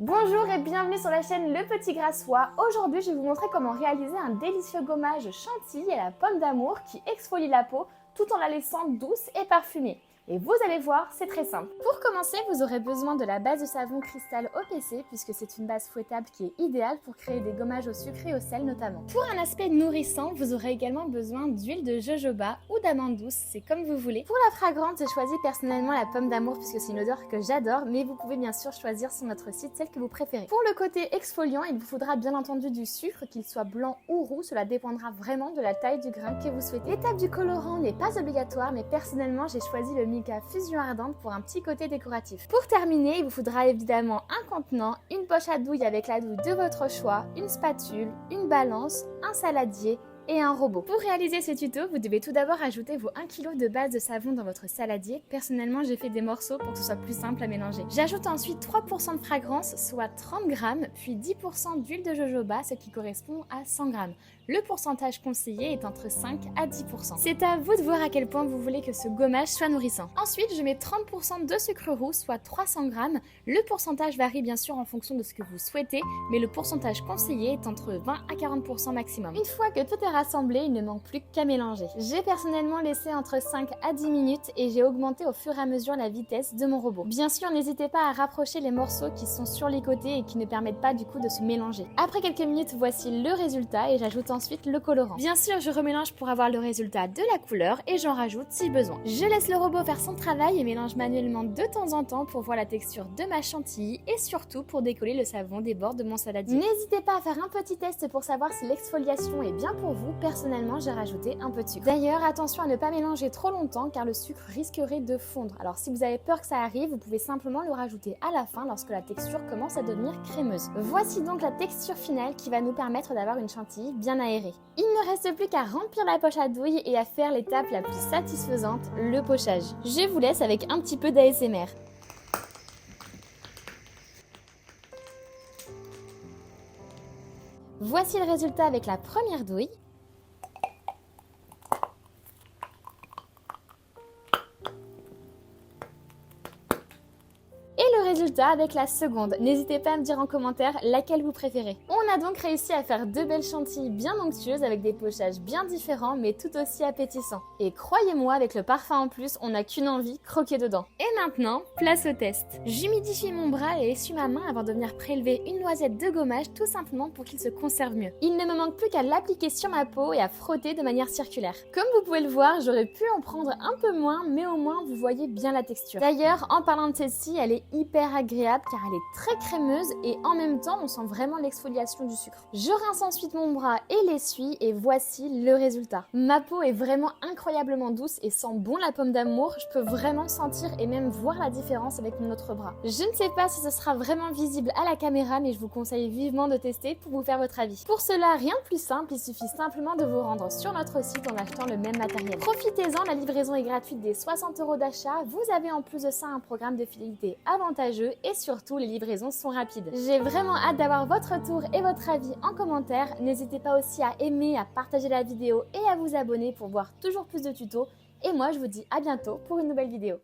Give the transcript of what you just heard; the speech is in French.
Bonjour et bienvenue sur la chaîne Le Petit Grassois. Aujourd'hui, je vais vous montrer comment réaliser un délicieux gommage chantilly à la pomme d'amour qui exfolie la peau tout en la laissant douce et parfumée. Et vous allez voir, c'est très simple. Pour commencer, vous aurez besoin de la base de savon cristal OPC puisque c'est une base fouettable qui est idéale pour créer des gommages au sucre et au sel notamment. Pour un aspect nourrissant, vous aurez également besoin d'huile de jojoba ou d'amande douce, c'est comme vous voulez. Pour la fragrance, j'ai choisi personnellement la pomme d'amour puisque c'est une odeur que j'adore, mais vous pouvez bien sûr choisir sur notre site celle que vous préférez. Pour le côté exfoliant, il vous faudra bien entendu du sucre, qu'il soit blanc ou roux, cela dépendra vraiment de la taille du grain que vous souhaitez. L'étape du colorant n'est pas obligatoire, mais personnellement j'ai choisi le Mica Fusion Ardente pour un petit côté décoratif. Pour terminer, il vous faudra évidemment un contenant, une poche à douille avec la douille de votre choix, une spatule, une balance, un saladier et un robot. Pour réaliser ce tuto, vous devez tout d'abord ajouter vos 1 kg de base de savon dans votre saladier. Personnellement, j'ai fait des morceaux pour que ce soit plus simple à mélanger. J'ajoute ensuite 3% de fragrance, soit 30 g, puis 10% d'huile de jojoba, ce qui correspond à 100 g. Le pourcentage conseillé est entre 5 à 10%. C'est à vous de voir à quel point vous voulez que ce gommage soit nourrissant. Ensuite, je mets 30% de sucre roux, soit 300 g. Le pourcentage varie bien sûr en fonction de ce que vous souhaitez, mais le pourcentage conseillé est entre 20 à 40% maximum. Une fois que tout est rassemblé, il ne manque plus qu'à mélanger. J'ai personnellement laissé entre 5 à 10 minutes et j'ai augmenté au fur et à mesure la vitesse de mon robot. Bien sûr, n'hésitez pas à rapprocher les morceaux qui sont sur les côtés et qui ne permettent pas du coup de se mélanger. Après quelques minutes, voici le résultat et j'ajoute ensuite le colorant. Bien sûr, je remélange pour avoir le résultat de la couleur et j'en rajoute si besoin. Je laisse le robot faire son travail et mélange manuellement de temps en temps pour voir la texture de ma chantilly et surtout pour décoller le savon des bords de mon saladier. N'hésitez pas à faire un petit test pour savoir si l'exfoliation est bien pour vous. Personnellement, j'ai rajouté un peu de sucre. D'ailleurs, attention à ne pas mélanger trop longtemps car le sucre risquerait de fondre. Alors si vous avez peur que ça arrive, vous pouvez simplement le rajouter à la fin lorsque la texture commence à devenir crémeuse. Voici donc la texture finale qui va nous permettre d'avoir une chantilly bien aérée. Il ne reste plus qu'à remplir la poche à douille et à faire l'étape la plus satisfaisante, le pochage. Je vous laisse avec un petit peu d'ASMR. Voici le résultat avec la première douille. Et le résultat avec la seconde. N'hésitez pas à me dire en commentaire laquelle vous préférez. On a donc réussi à faire deux belles chantilly bien onctueuses avec des pochages bien différents mais tout aussi appétissants. Et croyez-moi, avec le parfum en plus, on n'a qu'une envie, croquer dedans. Et maintenant, place au test. J'humidifie mon bras et essuie ma main avant de venir prélever une noisette de gommage tout simplement pour qu'il se conserve mieux. Il ne me manque plus qu'à l'appliquer sur ma peau et à frotter de manière circulaire. Comme vous pouvez le voir, j'aurais pu en prendre un peu moins, mais au moins vous voyez bien la texture. D'ailleurs, en parlant de celle-ci, elle est hyper agréable car elle est très crémeuse et en même temps on sent vraiment l'exfoliation du sucre. Je rince ensuite mon bras et l'essuie et voici le résultat. Ma peau est vraiment incroyablement douce et sent bon la pomme d'amour. Je peux vraiment sentir et même voir la différence avec mon autre bras. Je ne sais pas si ce sera vraiment visible à la caméra, mais je vous conseille vivement de tester pour vous faire votre avis. Pour cela, rien de plus simple, il suffit simplement de vous rendre sur notre site en achetant le même matériel. Profitez-en, la livraison est gratuite dès 60 € d'achat. Vous avez en plus de ça un programme de fidélité avantageux et surtout les livraisons sont rapides. J'ai vraiment hâte d'avoir votre retour et votre avis en commentaire. N'hésitez pas aussi à aimer, à partager la vidéo et à vous abonner pour voir toujours plus de tutos. Et moi je vous dis à bientôt pour une nouvelle vidéo.